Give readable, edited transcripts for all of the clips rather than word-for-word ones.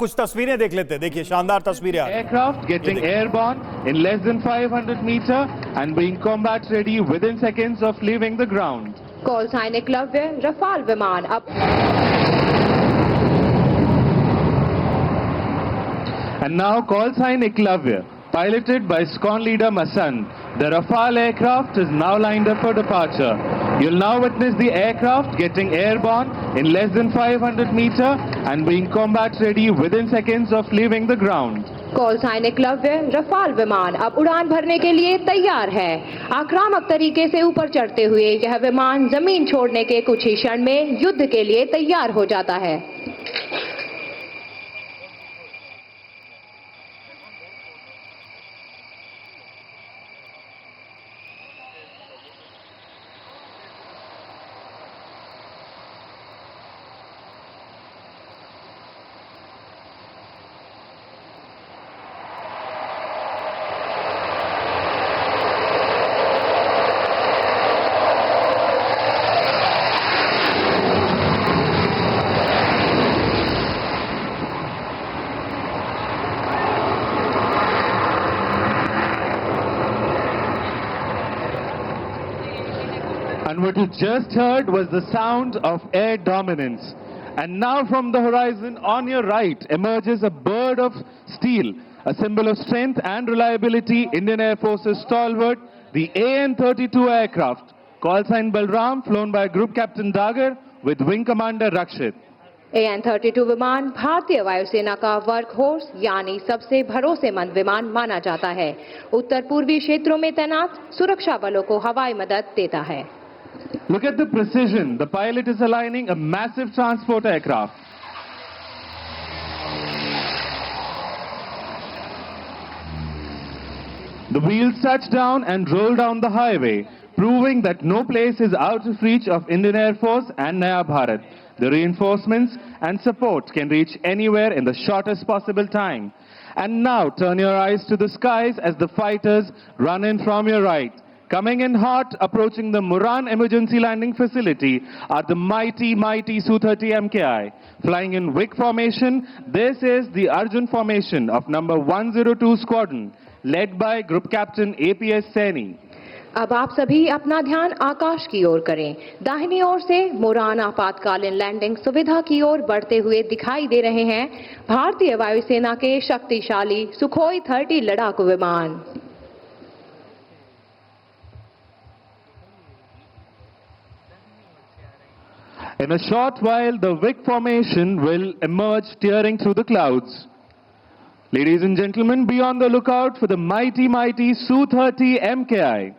कुछ तस्वीरें देख लेते हैं। देखिए शानदार तस्वीरें आ रही हैं। Aircraft getting airborne in less than 500 meter and being combat ready within seconds of leaving the ground. Call sign Eklavya Rafale विमान अब And now call sign Eklavya, piloted by SCON leader Masand. The Rafale aircraft is now lined up for departure. You'll now witness the aircraft getting airborne in less than 500 meter and being combat ready within seconds of leaving the ground. Call sign Eklavya Rafale विमान अब उड़ान भरने के लिए तैयार है। आक्रामक तरीके से ऊपर चढ़ते हुए यह विमान जमीन छोड़ने के कुछ ही क्षण में युद्ध के लिए तैयार हो जाता है। And what you just heard was the sound of air dominance. And now from the horizon on your right emerges a bird of steel, a symbol of strength and reliability, Indian Air Force's stalwart, the AN-32 aircraft, call sign Balram, flown by Group Captain Dagar with Wing Commander Rakshit. AN-32 विमान भारतीय वायुसेना का work horse यानी सबसे भरोसेमंद विमान माना जाता है। उत्तर पूर्वी क्षेत्रों में तैनात सुरक्षा बलों को हवाई मदद देता है। Look at the precision. The pilot is aligning a massive transport aircraft. The wheels touch down and roll down the highway, proving that no place is out of reach of Indian Air Force and Naya Bharat. The reinforcements and support can reach anywhere in the shortest possible time. And now turn your eyes to the skies as the fighters run in from your right. Coming in hot, approaching the Muran Emergency Landing Facility are the mighty Su-30 MKI. Flying in WIC formation, this is the Arjun formation of number 102 Squadron, led by Group Captain APS Saini. अब आप सभी अपना ध्यान आकाश की ओर करें। दाहिनी ओर से मुरान आपातकालीन लैंडिंग सुविधा की ओर बढ़ते हुए दिखाई दे रहे हैं भारतीय वायुसेना के शक्तिशाली सुखोई 30 लड़ाकू विमान। In a short while, the WIC formation will emerge tearing through the clouds. Ladies and gentlemen, be on the lookout for the mighty Su-30 MKI.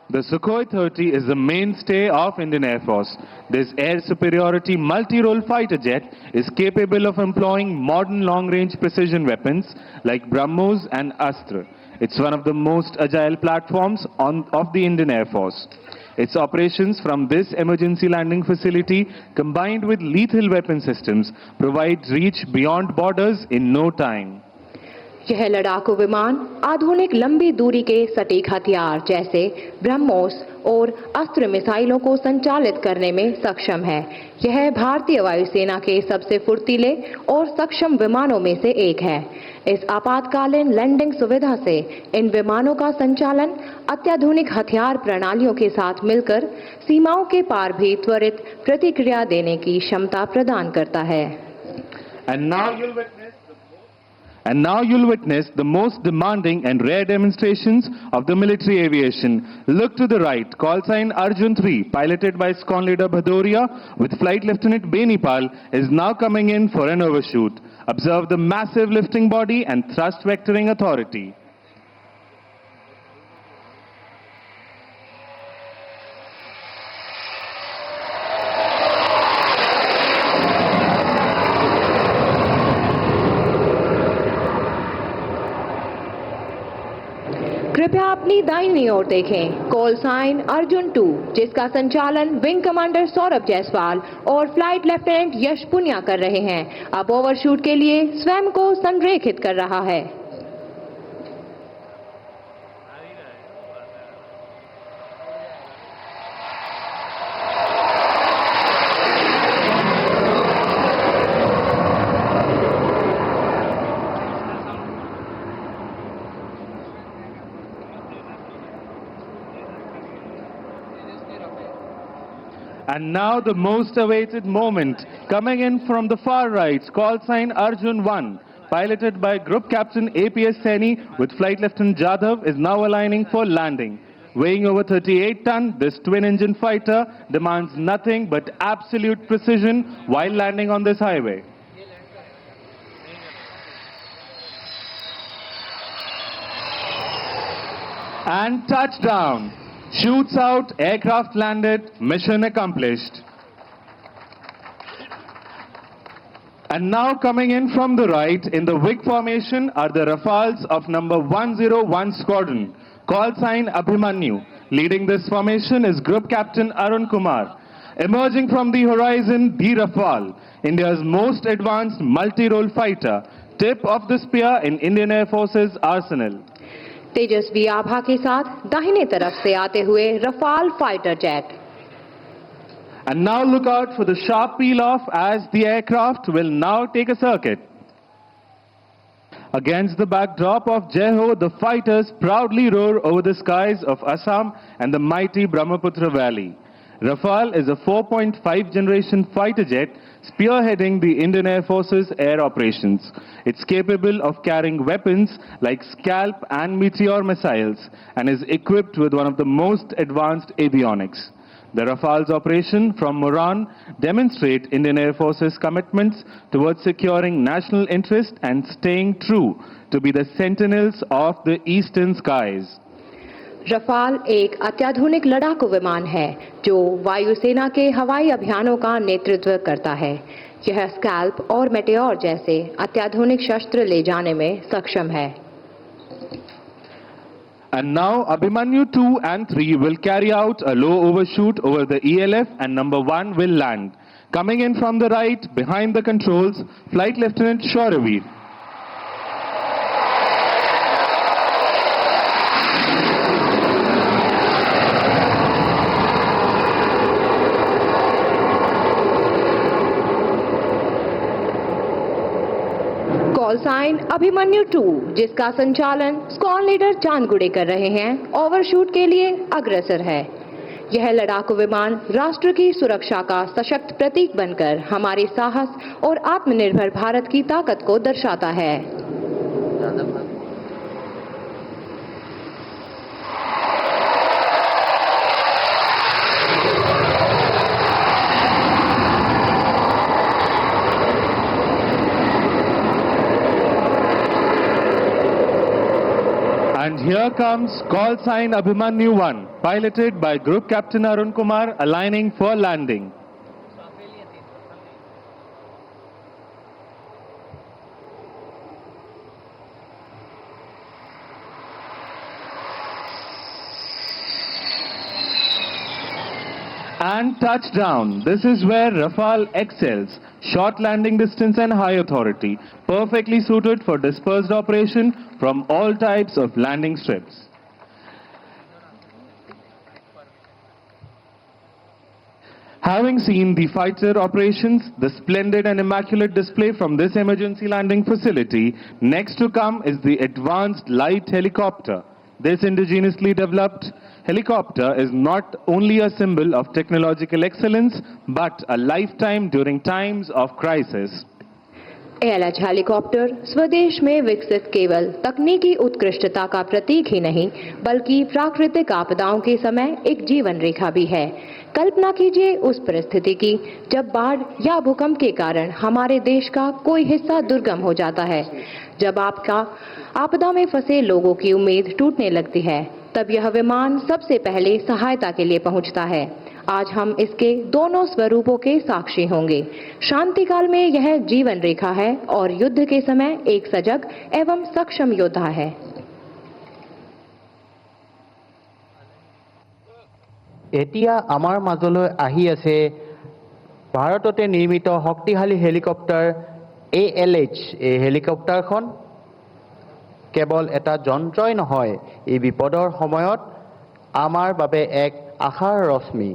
The Sukhoi 30 is the mainstay of Indian Air Force. This air superiority multi-role fighter jet is capable of employing modern long-range precision weapons like BrahMos and Astra. It's one of the most agile platforms of the Indian Air Force. Its operations from this emergency landing facility combined with lethal weapon systems provide reach beyond borders in no time. यह लड़ाकू विमान आधुनिक लंबी दूरी के सटीक हथियार जैसे ब्रह्मोस और अस्त्र मिसाइलों को संचालित करने में सक्षम है। यह भारतीय वायुसेना के सबसे फुर्तीले और सक्षम विमानों में से एक है। इस आपातकालीन लैंडिंग सुविधा से इन विमानों का संचालन अत्याधुनिक हथियार प्रणालियों के साथ मिलकर सीमाओं के पार भी त्वरित प्रतिक्रिया देने की क्षमता प्रदान करता है। And now you'll witness the most demanding and rare demonstrations of the military aviation. Look to the right, call sign Arjun 3, piloted by SCON leader Bhadoria with Flight Lieutenant Benipal, is now coming in for an overshoot. Observe the massive lifting body and thrust vectoring authority. कृपया अपनी दाहिनी ओर देखें। Call sign Arjun 2 जिसका संचालन wing commander Saurabh Jaiswal और flight lieutenant यश पुनिया कर रहे हैं, अब ओवरशूट के लिए स्वयं को संरेखित कर रहा है। And now the most awaited moment, coming in from the far right, call sign Arjun 1, piloted by Group Captain APS Saini with Flight Lieutenant Jadhav, is now aligning for landing. Weighing over 38 tons, this twin-engine fighter demands nothing but absolute precision while landing on this highway. And touchdown. Shoots out, aircraft landed, mission accomplished. And now coming in from the right, in the wing formation are the Rafales of number 101 Squadron. Call sign Abhimanyu. Leading this formation is Group Captain Arun Kumar. Emerging from the horizon, the Rafale, India's most advanced multi-role fighter, tip of the spear in Indian Air Force's arsenal. तेजस्वी आभा के साथ दाहिने तरफ से आते हुए Rafale fighter jet. And now look out for the sharp peel off as the aircraft will now take a circuit. Against the backdrop of Jai Ho, the fighters proudly roar over the skies of Assam and the mighty Brahmaputra Valley. Rafale is a 4.5 generation fighter jet spearheading the Indian Air Force's air operations. It's capable of carrying weapons like Scalp and Meteor missiles and is equipped with one of the most advanced avionics. The Rafale's operation from Moran demonstrate Indian Air Force's commitments towards securing national interest and staying true to be the sentinels of the eastern skies. Rafale एक अत्याधुनिक लड़ाकू विमान है जो वायुसेना के हवाई अभियानों का नेतृत्व करता है। यह स्कैल्प और मेटेओर जैसे अत्याधुनिक शस्त्र ले जाने में सक्षम है। And now Abhimanyu 2 and 3 will carry out a low overshoot over the ELF and number 1 will land. Coming in from the right, behind the controls, Flight Lieutenant Shoravir. Call sign Abhimanyu 2 जिसका संचालन स्क्वाड लीडर चांदगुड़े कर रहे हैं, overshoot के लिए अग्रसर है। यह लड़ाकू विमान राष्ट्र की सुरक्षा का सशक्त प्रतीक बनकर हमारे साहस और आत्मनिर्भर भारत की ताकत को दर्शाता है। And here comes call sign Abhimanyu 1, piloted by Group Captain Arun Kumar, aligning for landing. And touchdown. This is where Rafale excels. Short landing distance and high authority. Perfectly suited for dispersed operation from all types of landing strips. Having seen the fighter operations, the splendid and immaculate display from this emergency landing facility, next to come is the advanced light helicopter. This indigenously developed helicopter is not only a symbol of technological excellence, but a lifetime during times of crisis. ALH helicopter स्वदेश में विकसित केवल तकनीकी उत्कृष्टता का प्रतीक ही नहीं, बल्कि प्राकृतिक आपदाओं के समय एक जीवन रेखा भी है। कल्पना कीजिए उस परिस्थिति की जब बाढ़ या भूकंप के कारण हमारे देश का कोई हिस्सा दुर्गम हो जाता है, जब आपदा में फंसे लोगों की उम्मीद टूटने लगती है, तब यह विमान सबसे पहले सहायता के लिए पहुंचता है। आज हम इसके दोनों स्वरूपों के साक्षी होंगे। शांति काल में यह जीवन रेखा है और युद्ध के समय एक सजग एवं सक्षम योद्धा है। এতিয়া আমাৰ মাজলৈ আহি আছে ভাৰততে নিৰ্মিত শক্তিশালী হেলিকপ্টাৰ ALH। এই হেলিকপ্টাৰখন কেৱল এটা যন্ত্ৰই নহয়, এই বিপদৰ সময়ত আমাৰ বাবে এক আশাৰ ৰশ্মি।